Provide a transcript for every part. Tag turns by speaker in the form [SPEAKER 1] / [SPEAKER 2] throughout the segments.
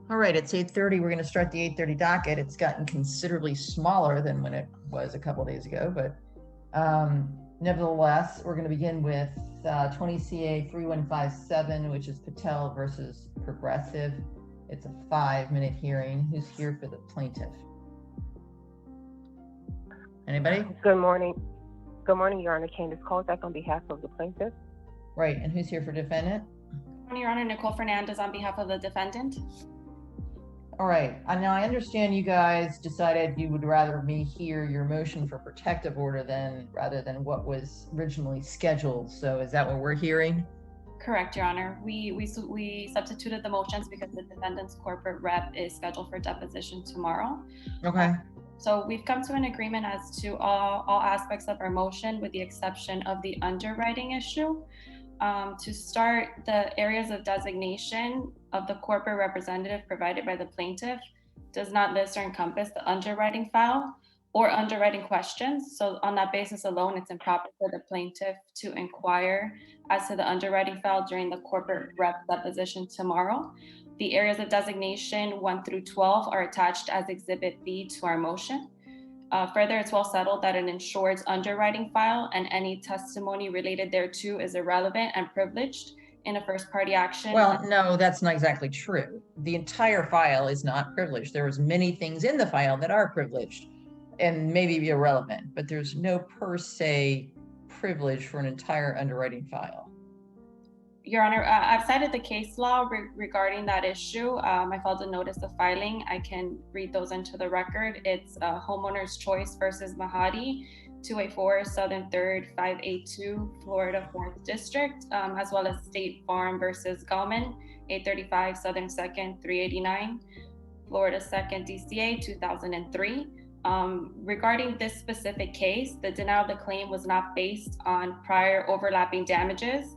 [SPEAKER 1] All right, it's 8:30. We're going to start the 8:30 docket. It's gotten considerably smaller than when it was a couple of days ago, but nevertheless, we're going to begin with 20 CA 3157, which is Patel versus Progressive. It's a 5-minute hearing. Who's here for the plaintiff? Anybody?
[SPEAKER 2] Good morning. Good morning, Your Honor. Candace Kozak on behalf of the plaintiff.
[SPEAKER 1] Right, and who's here for defendant?
[SPEAKER 3] Good morning, Your Honor. Nicole Fernandez on behalf of the defendant.
[SPEAKER 1] All right, now I understand you guys decided you would rather me hear your motion for protective order rather than what was originally scheduled. So is that what we're hearing?
[SPEAKER 3] Correct, Your Honor. We substituted the motions because the defendant's corporate rep is scheduled for deposition tomorrow.
[SPEAKER 1] Okay.
[SPEAKER 3] So we've come to an agreement as to all aspects of our motion with the exception of the underwriting issue. To start, the areas of designation of the corporate representative provided by the plaintiff does not list or encompass the underwriting file or underwriting questions. So on that basis alone, it's improper for the plaintiff to inquire as to the underwriting file during the corporate rep deposition tomorrow. The areas of designation 1 through 12 are attached as Exhibit B to our motion. Further, it's well settled that an insured's underwriting file and any testimony related thereto is irrelevant and privileged in a first-party action.
[SPEAKER 1] Well, no, that's not exactly true. The entire file is not privileged. There's many things in the file that are privileged and maybe be irrelevant, but there's no per se privilege for an entire underwriting file.
[SPEAKER 3] Your Honor, I've cited the case law regarding that issue. I filed a notice of filing. I can read those into the record. It's Homeowner's Choice versus Mahadi, 284 Southern 3rd, 582, Florida 4th District, as well as State Farm versus Gallman, 835 Southern 2nd, 389, Florida 2nd DCA, 2003. Regarding this specific case, the denial of the claim was not based on prior overlapping damages,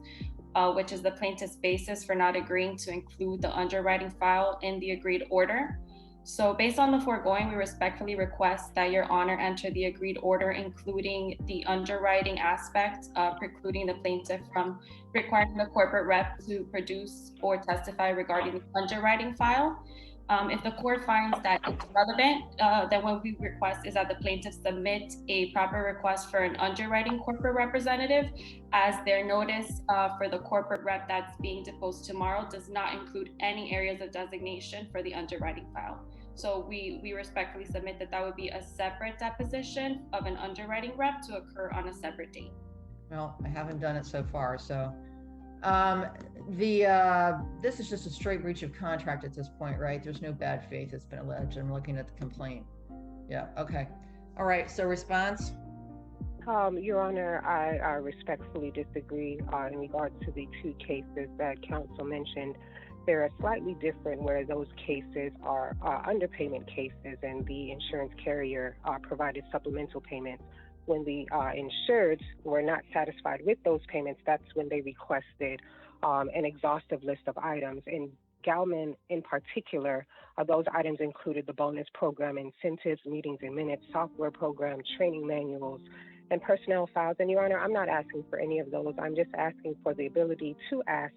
[SPEAKER 3] which is the plaintiff's basis for not agreeing to include the underwriting file in the agreed order. So based on the foregoing, we respectfully request that Your Honor enter the agreed order, including the underwriting aspect, precluding the plaintiff from requiring the corporate rep to produce or testify regarding the underwriting file. If the court finds that it's relevant, then what we request is that the plaintiff submit a proper request for an underwriting corporate representative, as their notice for the corporate rep that's being deposed tomorrow does not include any areas of designation for the underwriting file. So we respectfully submit that would be a separate deposition of an underwriting rep to occur on a separate date.
[SPEAKER 1] Well, I haven't done it so far, so this is just a straight breach of contract at this point, right? There's no bad faith that's been alleged. I'm looking at the complaint. Yeah, okay. All right, so response?
[SPEAKER 2] Your Honor, I respectfully disagree in regards to the two cases that counsel mentioned. They're slightly different, where those cases are underpayment cases and the insurance carrier provided supplemental payments. When the insureds were not satisfied with those payments, that's when they requested an exhaustive list of items. In Gallman in particular, those items included the bonus program, incentives, meetings and minutes, software program, training manuals, and personnel files. And Your Honor, I'm not asking for any of those. I'm just asking for the ability to ask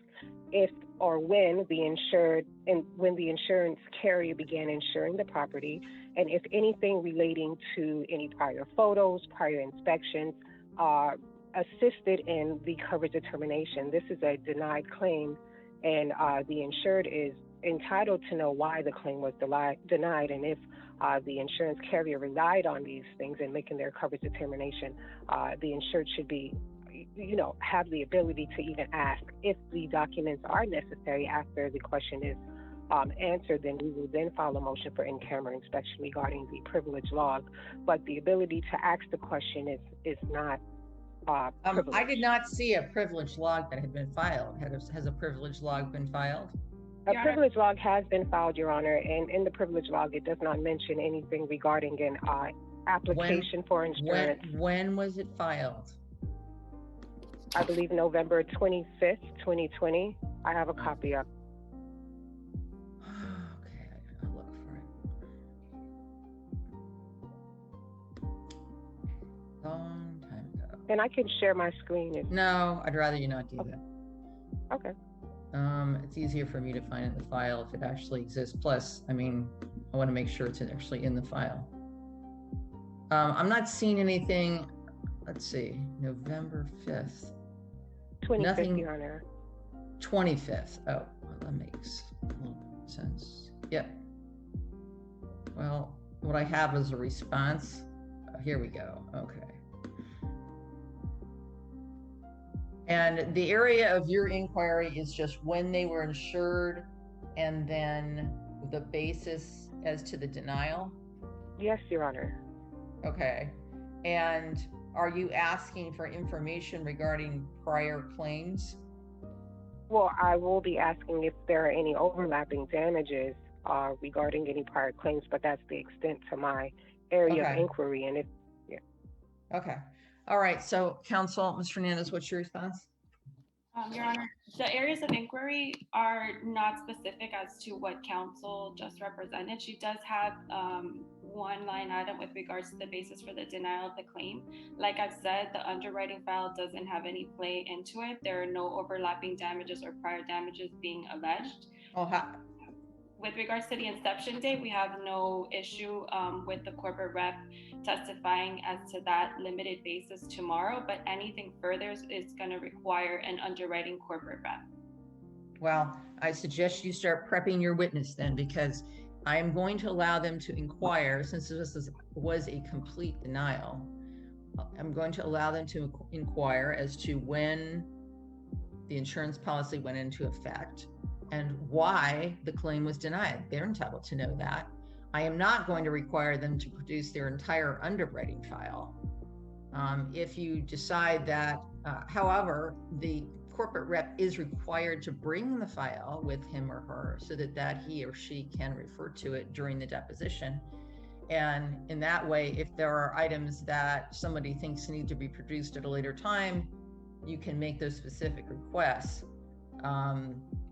[SPEAKER 2] if or when the insurance carrier began insuring the property, and if anything relating to any prior photos, prior inspections, assisted in the coverage determination. This is a denied claim, and the insured is entitled to know why the claim was denied, and if the insurance carrier relied on these things in making their coverage determination, the insured should be, have the ability to even ask if the documents are necessary. After the question is answered, then we will then file a motion for in-camera inspection regarding the privilege log. But the ability to ask the question is not privileged.
[SPEAKER 1] I did not see a privilege log that had been filed. Has a privilege log been filed?
[SPEAKER 2] A privilege log has been filed, Your Honor, and in the privilege log, it does not mention anything regarding an application for insurance.
[SPEAKER 1] When was it filed?
[SPEAKER 2] I believe November 25th, 2020. I have a copy of.
[SPEAKER 1] Okay, I gotta look for it. Long time ago.
[SPEAKER 2] And I can share my screen.
[SPEAKER 1] No, I'd rather you not do that.
[SPEAKER 2] Okay.
[SPEAKER 1] it's easier for me to find in the file if it actually exists. Plus, I mean, I want to make sure it's actually in the file. I'm not seeing anything. Let's see, November 5th.
[SPEAKER 2] 25th,
[SPEAKER 1] Nothing.
[SPEAKER 2] Your Honor.
[SPEAKER 1] 25th. Oh, well, that makes a little sense. Yep. Well, what I have is a response. Here we go. Okay. And the area of your inquiry is just when they were insured and then the basis as to the denial?
[SPEAKER 2] Yes, Your Honor.
[SPEAKER 1] Okay. And are you asking for information regarding prior claims?
[SPEAKER 2] Well, I will be asking if there are any overlapping damages regarding any prior claims, but that's the extent to my area of inquiry. And if, yeah.
[SPEAKER 1] Okay. All right. So, counsel, Ms. Fernandez, what's your response?
[SPEAKER 3] Your Honor, the areas of inquiry are not specific as to what counsel just represented. She does have one line item with regards to the basis for the denial of the claim. Like I've said, the underwriting file doesn't have any play into it. There are no overlapping damages or prior damages being alleged.
[SPEAKER 1] Oh,
[SPEAKER 3] with regards to the inception date, we have no issue with the corporate rep testifying as to that limited basis tomorrow, but anything further is going to require an underwriting corporate rep.
[SPEAKER 1] Well, I suggest you start prepping your witness then, because I am going to allow them to inquire, since this was a complete denial. I'm going to allow them to inquire as to when the insurance policy went into effect and why the claim was denied. They're entitled to know that. I am not going to require them to produce their entire underwriting file. If you decide that, however, the corporate rep is required to bring the file with him or her so that he or she can refer to it during the deposition. And in that way, if there are items that somebody thinks need to be produced at a later time, you can make those specific requests.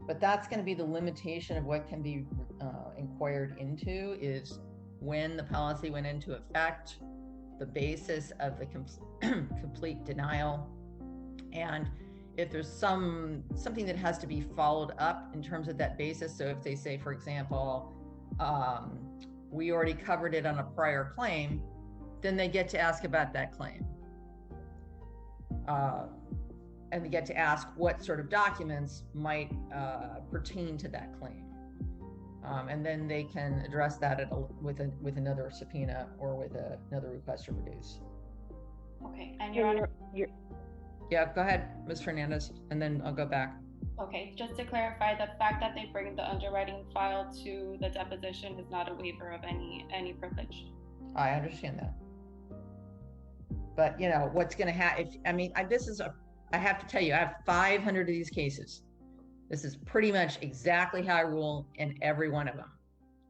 [SPEAKER 1] But that's going to be the limitation of what can be inquired into, is when the policy went into effect, the basis of the complete denial, and if there's something that has to be followed up in terms of that basis. So if they say, for example, we already covered it on a prior claim, then they get to ask about that claim. And they get to ask what sort of documents might pertain to that claim. And then they can address that with another subpoena or with another request to produce.
[SPEAKER 3] Okay, and Your Honor.
[SPEAKER 1] Yeah, go ahead, Ms. Fernandez, and then I'll go back.
[SPEAKER 3] Okay, just to clarify, the fact that they bring the underwriting file to the deposition is not a waiver of any privilege.
[SPEAKER 1] I understand that. But you know, what's gonna happen, I have to tell you, I have 500 of these cases. This is pretty much exactly how I rule in every one of them.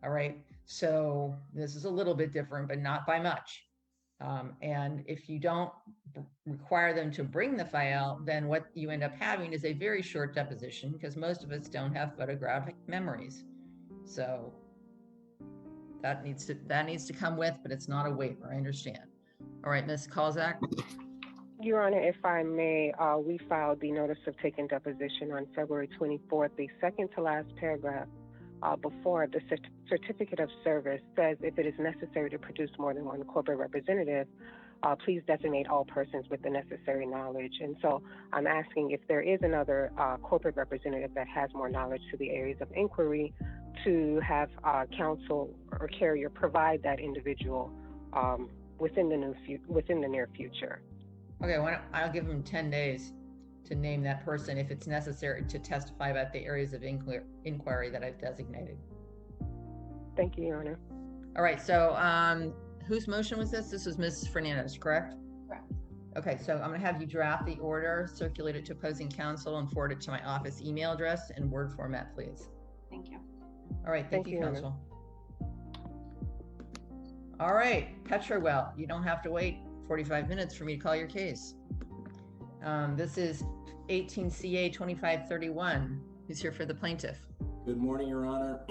[SPEAKER 1] All right. So this is a little bit different, but not by much. And if you don't require them to bring the file, then what you end up having is a very short deposition, because most of us don't have photographic memories. So that needs to come with, but it's not a waiver. I understand. All right, Ms. Kalzak.
[SPEAKER 2] Your Honor, if I may, we filed the notice of taking deposition on February 24th. The second to last paragraph before the certificate of service says, if it is necessary to produce more than one corporate representative, please designate all persons with the necessary knowledge. And so I'm asking if there is another corporate representative that has more knowledge to the areas of inquiry, to have counsel or carrier provide that individual within the near future.
[SPEAKER 1] Okay, I'll give them 10 days to name that person if it's necessary to testify about the areas of inquiry that I've designated.
[SPEAKER 2] Thank you, Your Honor.
[SPEAKER 1] All right, so whose motion was this? This was Ms. Fernandez, correct?
[SPEAKER 3] Correct.
[SPEAKER 1] Okay, so I'm gonna have you draft the order, circulate it to opposing counsel, and forward it to my office email address in Word format, please.
[SPEAKER 3] Thank you.
[SPEAKER 1] All right, thank you, counsel. All right, Petrowell, you don't have to wait 45 minutes for me to call your case. This is 18 CA 2531. Who's here for the plaintiff?
[SPEAKER 4] Good morning, Your Honor.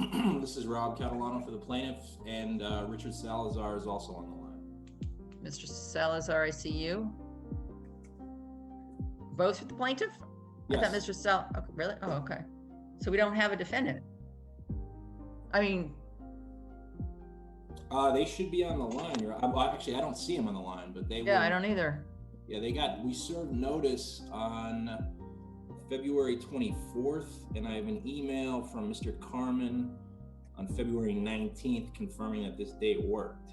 [SPEAKER 4] This is Rob Catalano for the plaintiff, and Richard Salazar is also on the line.
[SPEAKER 1] Mr. Salazar, I see you. Both with the plaintiff?
[SPEAKER 4] Yes.
[SPEAKER 1] I thought Mr. Okay, really? Oh, okay. So we don't have a defendant. I mean,
[SPEAKER 4] They should be on the line. Actually, I don't see them on the line, but they
[SPEAKER 1] yeah, I don't either.
[SPEAKER 4] Yeah, we served notice on February 24th, and I have an email from Mr. Carmen on February 19th confirming that this date worked.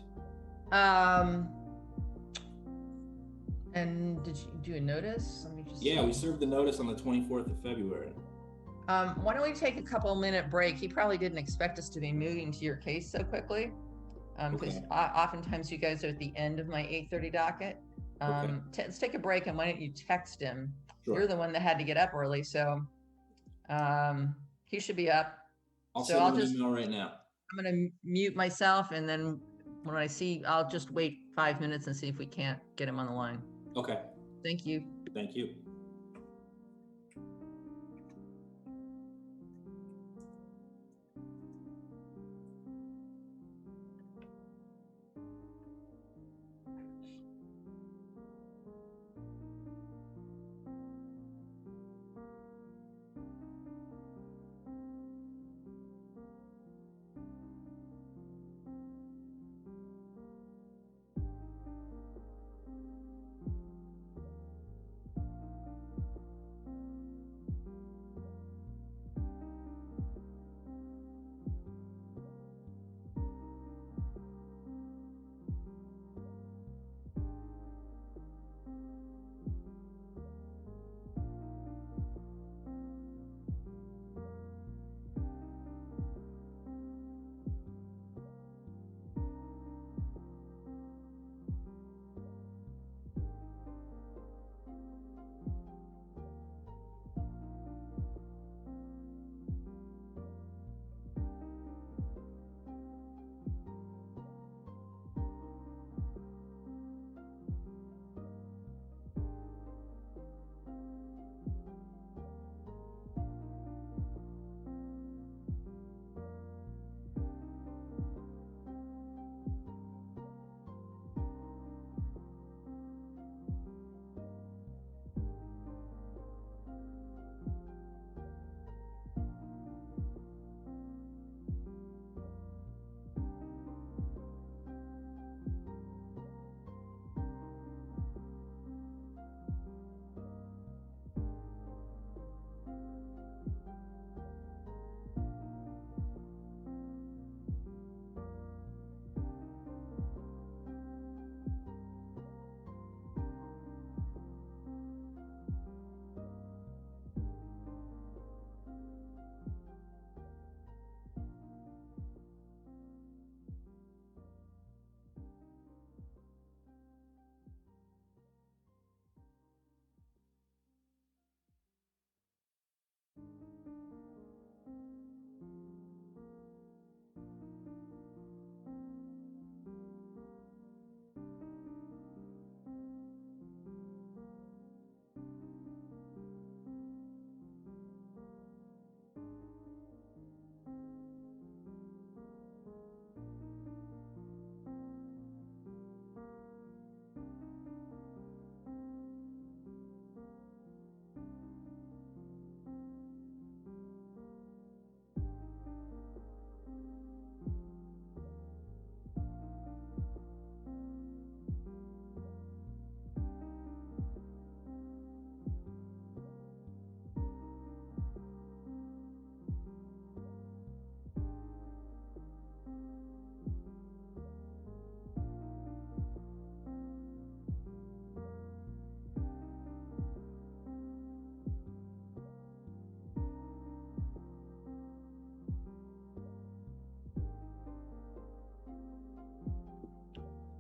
[SPEAKER 1] And did you do a notice? Let me just
[SPEAKER 4] Yeah,
[SPEAKER 1] see.
[SPEAKER 4] we served the notice on the 24th of February.
[SPEAKER 1] Why don't we take a couple-minute break? He probably didn't expect us to be moving to your case so quickly, because
[SPEAKER 4] Okay.
[SPEAKER 1] oftentimes you guys are at the end of my 8:30 docket.
[SPEAKER 4] Okay.
[SPEAKER 1] Let's take a break, and why don't you text him?
[SPEAKER 4] Sure.
[SPEAKER 1] You're the one that had to get up early, so he should be up.
[SPEAKER 4] I'll
[SPEAKER 1] So
[SPEAKER 4] send
[SPEAKER 1] I'll
[SPEAKER 4] him an
[SPEAKER 1] just,
[SPEAKER 4] email right now.
[SPEAKER 1] I'm gonna mute myself, and then when I see, I'll just wait 5 minutes and see if we can't get him on the line.
[SPEAKER 4] Okay.
[SPEAKER 1] Thank you.
[SPEAKER 4] Thank you.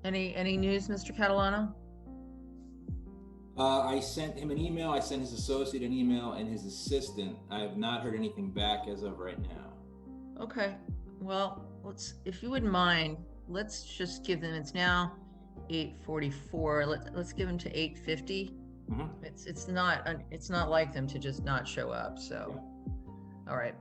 [SPEAKER 1] Any news, Mr. Catalano?
[SPEAKER 4] I sent him an email. I sent his associate an email and his assistant. I have not heard anything back as of right now.
[SPEAKER 1] Okay, well, if you wouldn't mind, let's just give them, it's now 8:44. Let's give them to 8:50.
[SPEAKER 4] Mhm.
[SPEAKER 1] It's not like them to just not show up, so.
[SPEAKER 4] Yeah.
[SPEAKER 1] All right.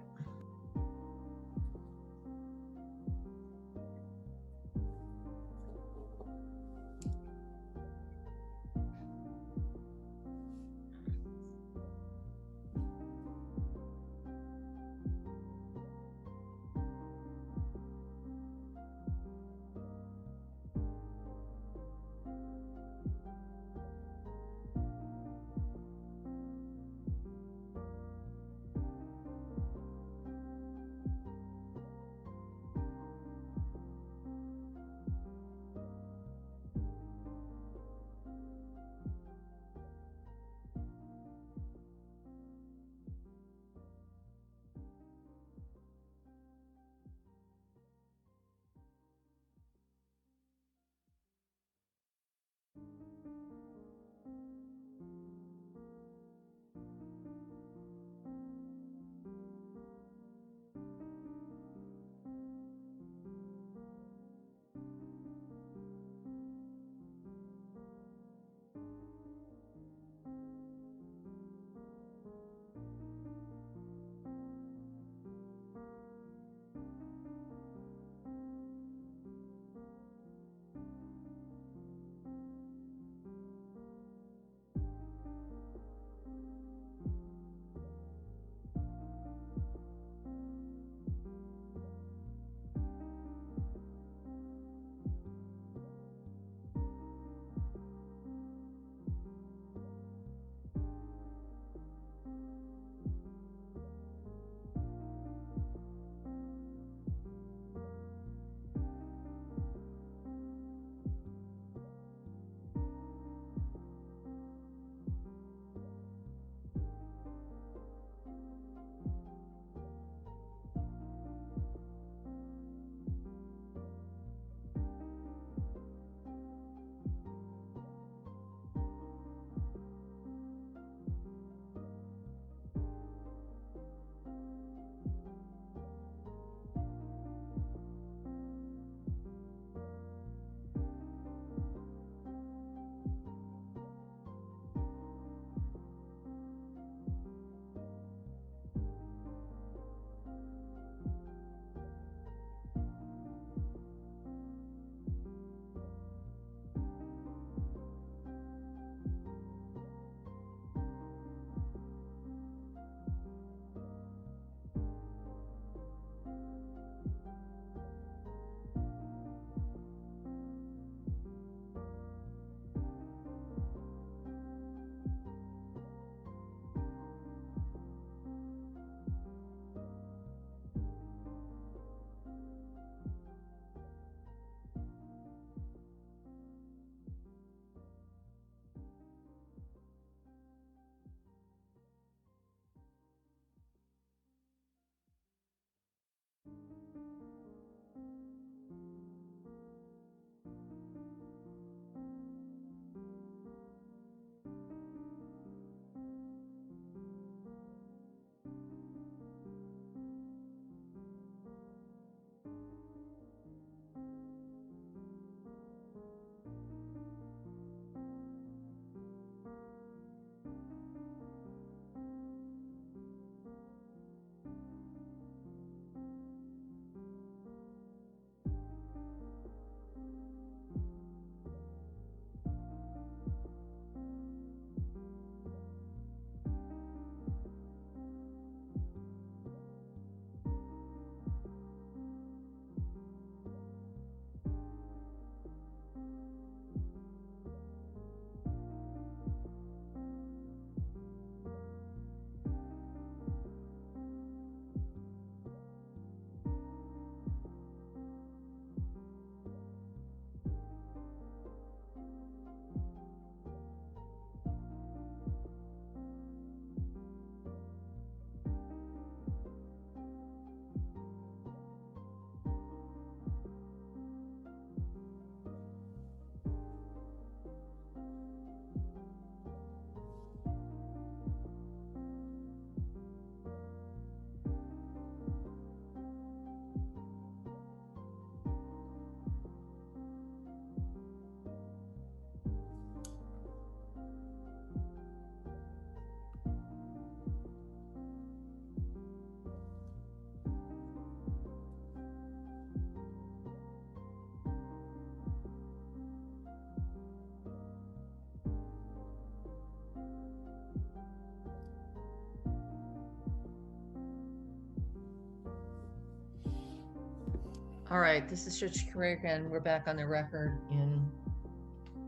[SPEAKER 1] All right, this is Judge Krier, and we're back on the record in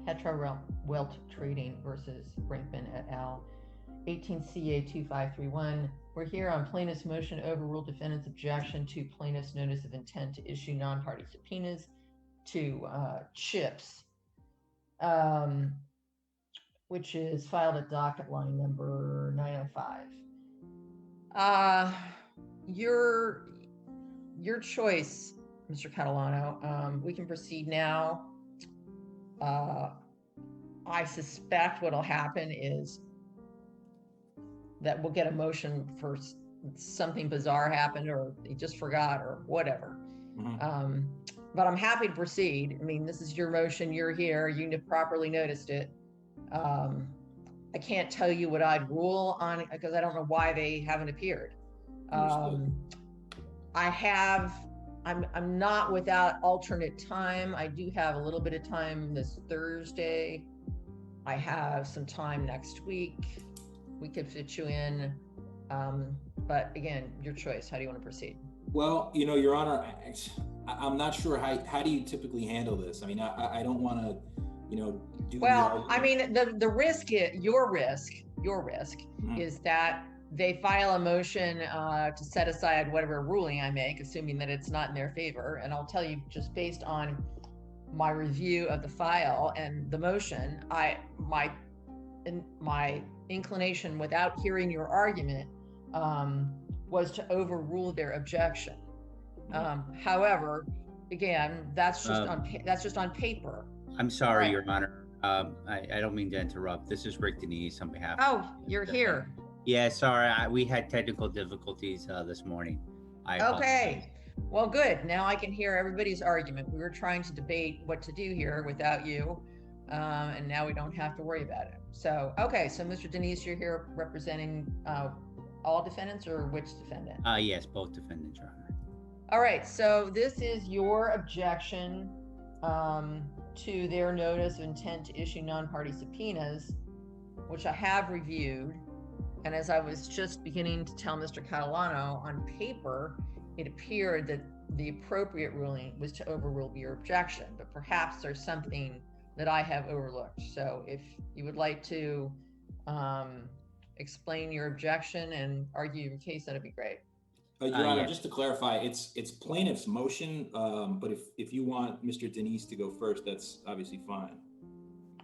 [SPEAKER 1] Petra Welt Trading versus Brinkman et al. 18 CA 2531. We're here on plaintiff's motion to overrule defendant's objection to plaintiff's notice of intent to issue non-party subpoenas to CHIPS, which is filed at docket line number 905. Your choice, Mr. Catalano. We can proceed now. I suspect what'll happen is that we'll get a motion for something bizarre happened, or he just forgot, or whatever. Mm-hmm. But I'm happy to proceed. I mean, this is your motion, you're here, you properly noticed it. I can't tell you what I'd rule on it because I don't know why they haven't appeared. I'm not without alternate time. I do have a little bit of time this Thursday. I have some time next week. We could fit you in. But again, your choice. How do you want to proceed?
[SPEAKER 4] Well, Your Honor, I'm not sure how do you typically handle this? I mean, I don't want to, do.
[SPEAKER 1] Well, I mean, the risk, your risk mm-hmm. is that they file a motion to set aside whatever ruling I make, assuming that it's not in their favor. And I'll tell you, just based on my review of the file and the motion, my inclination, without hearing your argument, was to overrule their objection. However, again, that's just on paper.
[SPEAKER 5] I'm sorry, right. Your Honor. I don't mean to interrupt. This is Rick Denise on behalf.
[SPEAKER 1] Oh, you're here.
[SPEAKER 5] Yeah, sorry. We had technical difficulties this morning.
[SPEAKER 1] Okay. Well, good. Now I can hear everybody's argument. We were trying to debate what to do here without you, and now we don't have to worry about it. So, okay. So, Mr. Denise, you're here representing all defendants, or which defendant?
[SPEAKER 5] Yes, both defendants, Your Honor.
[SPEAKER 1] All right. So this is your objection to their notice of intent to issue non-party subpoenas, which I have reviewed. And as I was just beginning to tell Mr. Catalano, on paper, it appeared that the appropriate ruling was to overrule your objection, but perhaps there's something that I have overlooked. So if you would like to explain your objection and argue your case, that'd be great.
[SPEAKER 4] Your Honor, just to clarify, it's plaintiff's motion, but if you want Mr. Denise to go first, that's obviously fine.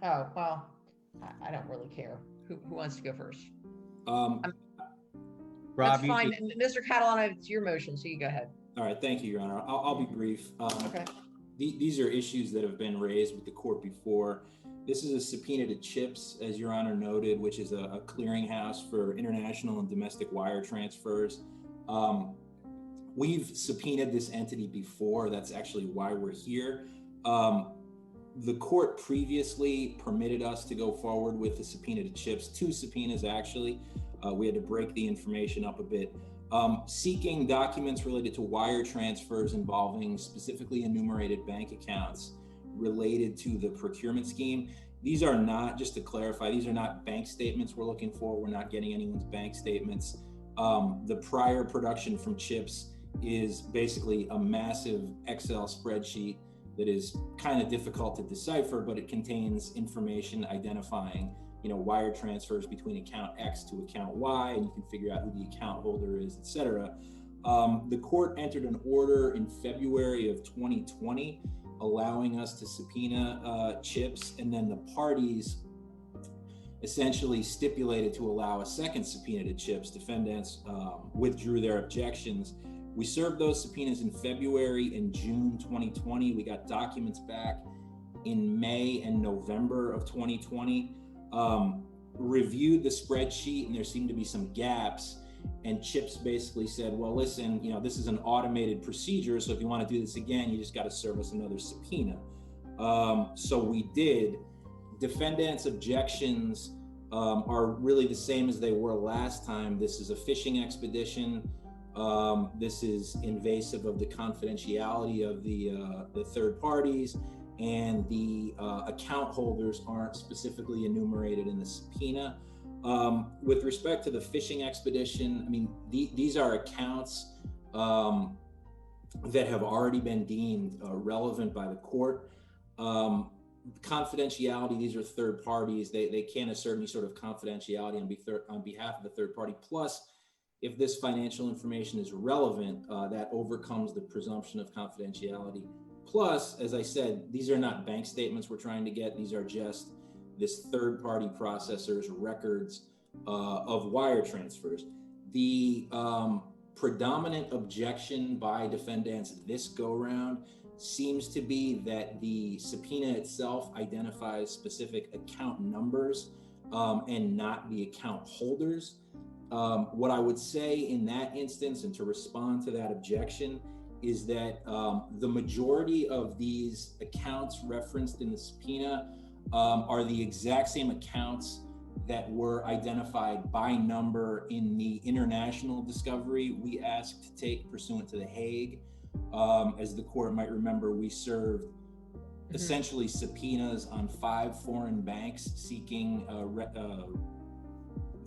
[SPEAKER 1] Oh, well, I don't really care. Who wants to go first?
[SPEAKER 5] Rob,
[SPEAKER 1] that's fine. Mr. Catalano, it's your motion, so you go ahead.
[SPEAKER 4] All right, thank you, Your Honor. I'll be brief.
[SPEAKER 1] Okay.
[SPEAKER 4] These are issues that have been raised with the court before. This is a subpoena to CHIPS, as Your Honor noted, which is a clearinghouse for international and domestic wire transfers. We've subpoenaed this entity before. That's actually why we're here. The court previously permitted us to go forward with the subpoena to CHIPS, 2 subpoenas actually. We had to break the information up a bit. Seeking documents related to wire transfers involving specifically enumerated bank accounts related to the procurement scheme. These are not, just to clarify, these are not bank statements we're looking for. We're not getting anyone's bank statements. The prior production from CHIPS is basically a massive Excel spreadsheet that is kind of difficult to decipher, but it contains information identifying, wire transfers between account X to account Y, and you can figure out who the account holder is, et cetera. The court entered an order in February of 2020, allowing us to subpoena CHIPS, and then the parties essentially stipulated to allow a second subpoena to CHIPS. Defendants withdrew their objections. We served those subpoenas in February and June 2020. We got documents back in May and November of 2020. Reviewed the spreadsheet, and there seemed to be some gaps. And CHIPS basically said, well, listen, this is an automated procedure. So if you want to do this again, you just got to serve us another subpoena. So we did. Defendants' objections are really the same as they were last time. This is a fishing expedition. This is invasive of the confidentiality of the third parties, and the account holders aren't specifically enumerated in the subpoena. With respect to the fishing expedition, I mean, these are accounts that have already been deemed relevant by the court. Confidentiality, these are third parties. They can't assert any sort of confidentiality on behalf of the third party. Plus, if this financial information is relevant, that overcomes the presumption of confidentiality. Plus, as I said, these are not bank statements we're trying to get. These are just this third party processor's records of wire transfers. The predominant objection by defendants this go round seems to be that the subpoena itself identifies specific account numbers and not the account holders. What I would say in that instance, and to respond to that objection, is that the majority of these accounts referenced in the subpoena are the exact same accounts that were identified by number in the international discovery we asked to take pursuant to the Hague. As the court might remember, we served essentially subpoenas on 5 foreign banks seeking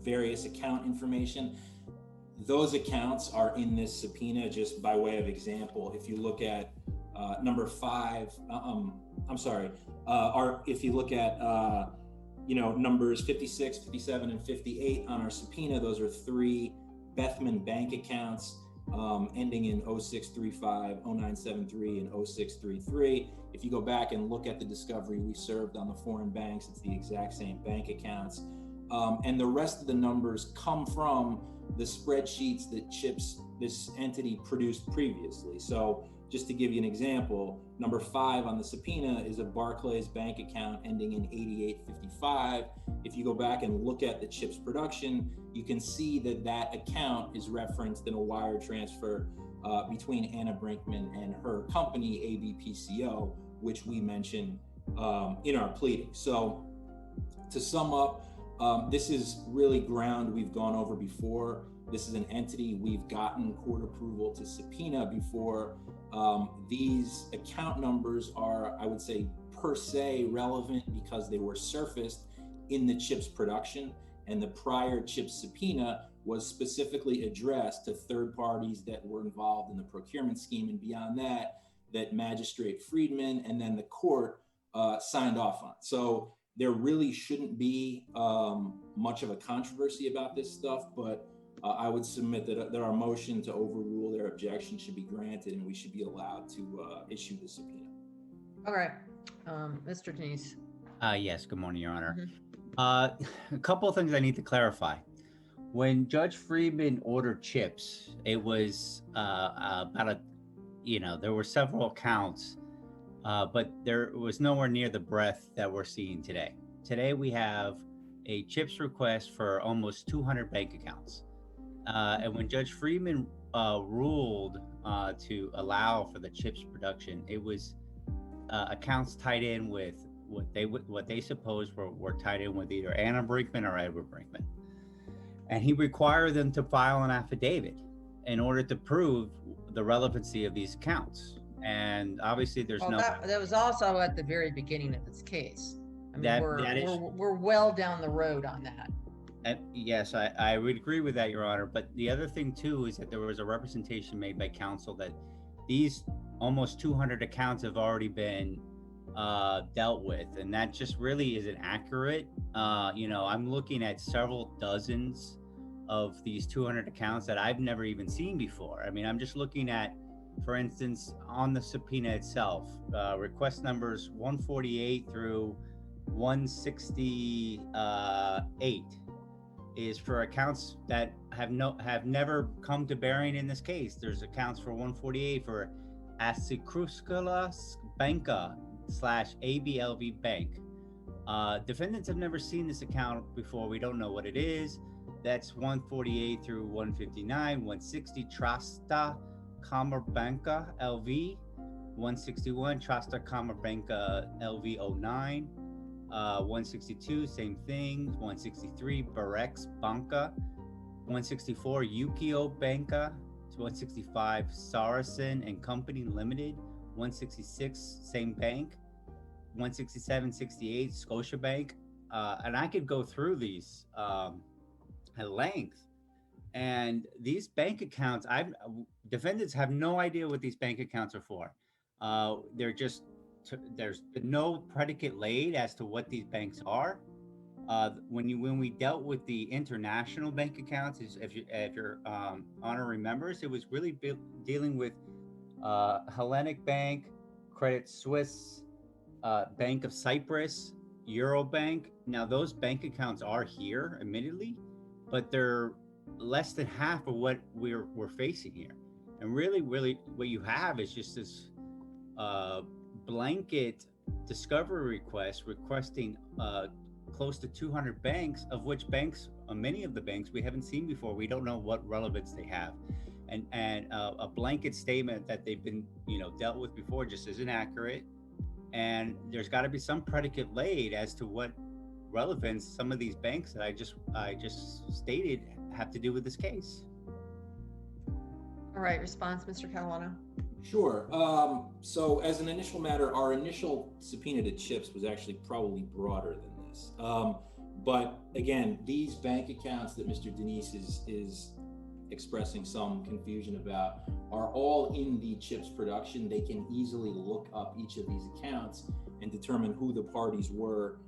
[SPEAKER 4] various account information. Those accounts are in this subpoena. Just by way of example, if you look at number 5, if you look at numbers 56, 57, and 58 on our subpoena, those are 3 Bethman bank accounts ending in 0635, 0973, and 0633. If you go back and look at the discovery we served on the foreign banks, it's the exact same bank accounts. And the rest of the numbers come from the spreadsheets that this entity produced previously. So just to give you an example, number 5 on the subpoena is a Barclays bank account ending in 8855. If you go back and look at the CHIPS production, you can see that that account is referenced in a wire transfer between Anna Brinkman and her company, ABPCO, which we mentioned in our pleading. So to sum up, this is really ground we've gone over before. This is an entity we've gotten court approval to subpoena before. These account numbers are, I would say, per se relevant because they were surfaced in the CHIPS production, and the prior CHIPS subpoena was specifically addressed to third parties that were involved in the procurement scheme, and beyond that Magistrate Friedman and then the court signed off on. So there really shouldn't be much of a controversy about this stuff, but I would submit that our motion to overrule their objection should be granted, and we should be allowed to issue the subpoena.
[SPEAKER 1] All right, Mr. Denise.
[SPEAKER 5] Yes, good morning, Your Honor. A couple of things I need to clarify. When Judge Friedman ordered CHIPS, it was there were several accounts, but there was nowhere near the breadth that we're seeing today. Today, we have a CHIPS request for almost 200 bank accounts. And when Judge Friedman ruled to allow for the CHIPS production, it was accounts tied in with what they supposed were tied in with either Anna Brinkman or Edward Brinkman. And he required them to file an affidavit in order to prove the relevancy of these accounts. And obviously there's
[SPEAKER 1] that was also at the very beginning of this case. I mean, we're well down the road on that.
[SPEAKER 5] Yes, I would agree with that, Your Honor. But the other thing too is that there was a representation made by counsel that these almost 200 accounts have already been dealt with, and that just really isn't accurate. I'm looking at several dozens of these 200 accounts that I've never even seen before. I mean, I'm just looking at, for instance, on the subpoena itself, request numbers 148 through 168 is for accounts that have never come to bearing in this case. There's accounts for 148 for Asicruscalas Banca /ABLV Bank. Defendants have never seen this account before. We don't know what it is. That's 148 through 159, 160 Trasta Banca LV, 161 Trasta Banca LV 09, 162, same thing, 163 Barex Banca, 164 Yukio Banca, 165 Saracen and Company Limited, 166 same bank, 167, 68 Scotiabank, and I could go through these at length. And these bank accounts, defendants have no idea what these bank accounts are for. They're just, there's been no predicate laid as to what these banks are. When we dealt with the international bank accounts, if your honor remembers, it was really dealing with Hellenic Bank, Credit Suisse, Bank of Cyprus, Eurobank. Now those bank accounts are here, admittedly, but they're less than half of what we're facing here. And really, what you have is just this blanket discovery request requesting close to 200 banks, of which banks, many of the banks we haven't seen before. We don't know what relevance they have, and a blanket statement that they've been dealt with before just isn't accurate. And there's got to be some predicate laid as to what relevance some of these banks that I just stated have to do with this case.
[SPEAKER 1] All right, response, Mr. Catalano.
[SPEAKER 4] Sure. So as an initial matter, our initial subpoena to CHIPS was actually probably broader than this. But again, these bank accounts that Mr. Denise is expressing some confusion about are all in the CHIPS production. They can easily look up each of these accounts and determine who the parties were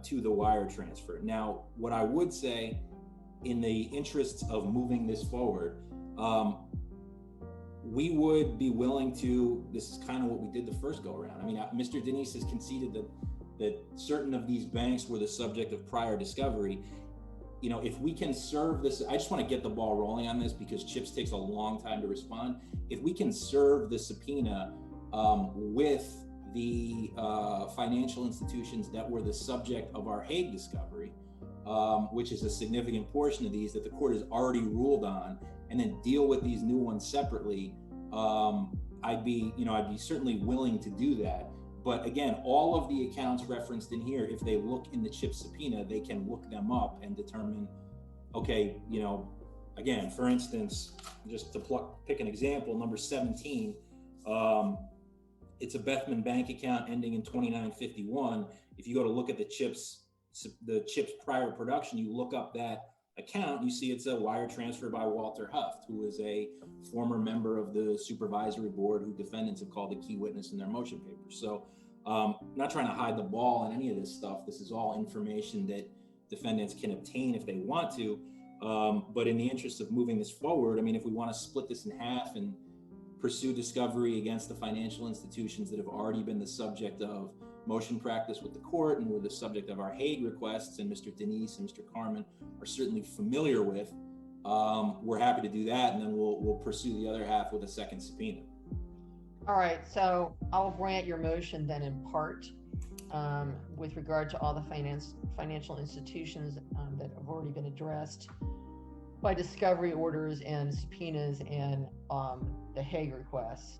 [SPEAKER 4] to the wire transfer. Now, what I would say, in the interests of moving this forward, we would be willing to, this is kind of what we did the first go around. I mean, Mr. Denise has conceded that certain of these banks were the subject of prior discovery. If we can serve this, I just want to get the ball rolling on this because CHIPS takes a long time to respond. If we can serve the subpoena with the financial institutions that were the subject of our Hague discovery, which is a significant portion of these that the court has already ruled on, and then deal with these new ones separately, I'd be certainly willing to do that. But again, all of the accounts referenced in here, if they look in the CHIPS subpoena, they can look them up and determine, okay, again, for instance, just to pick an example, number 17, it's a Bethman bank account ending in 2951. If you go to look at the CHIPS prior production, you look up that account, you see it's a wire transfer by Walter Huft, who is a former member of the supervisory board who defendants have called a key witness in their motion papers. So I'm not trying to hide the ball in any of this stuff. This is all information that defendants can obtain if they want to. But in the interest of moving this forward, I mean, if we want to split this in half and pursue discovery against the financial institutions that have already been the subject of motion practice with the court and were the subject of our Hague requests, and Mr. Denise and Mr. Carmen are certainly familiar with, we're happy to do that, and then we'll pursue the other half with a second subpoena.
[SPEAKER 1] All right, so I'll grant your motion then in part with regard to all the financial institutions that have already been addressed by discovery orders and subpoenas and the Hague requests.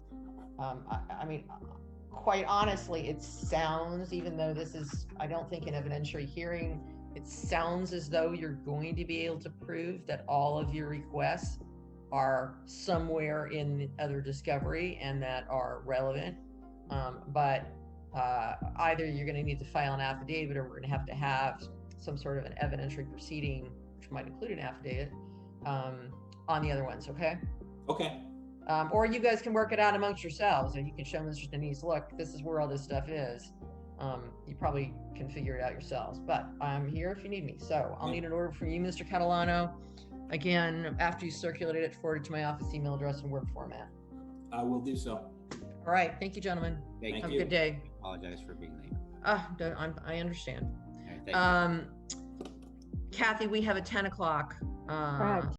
[SPEAKER 1] I mean, quite honestly, it sounds, even though this is, I don't think, an evidentiary hearing, it sounds as though you're going to be able to prove that all of your requests are somewhere in the other discovery and that are relevant. But either you're going to need to file an affidavit, or we're going to have some sort of an evidentiary proceeding, which might include an affidavit, on the other ones, okay?
[SPEAKER 4] Okay.
[SPEAKER 1] Or you guys can work it out amongst yourselves, and you can show Mr. Denise, look, this is where all this stuff is. You probably can figure it out yourselves, but I'm here if you need me. So I'll need an order from you, Mr. Catalano. Again, after you circulated it, forwarded to my office email address in Word format.
[SPEAKER 4] I will do so.
[SPEAKER 1] All right. Thank you, gentlemen.
[SPEAKER 5] Thank you.
[SPEAKER 1] Have a good day.
[SPEAKER 5] I apologize for being late.
[SPEAKER 1] I understand.
[SPEAKER 5] All right, thank you.
[SPEAKER 1] Kathy, we have a 10 o'clock.
[SPEAKER 2] Correct.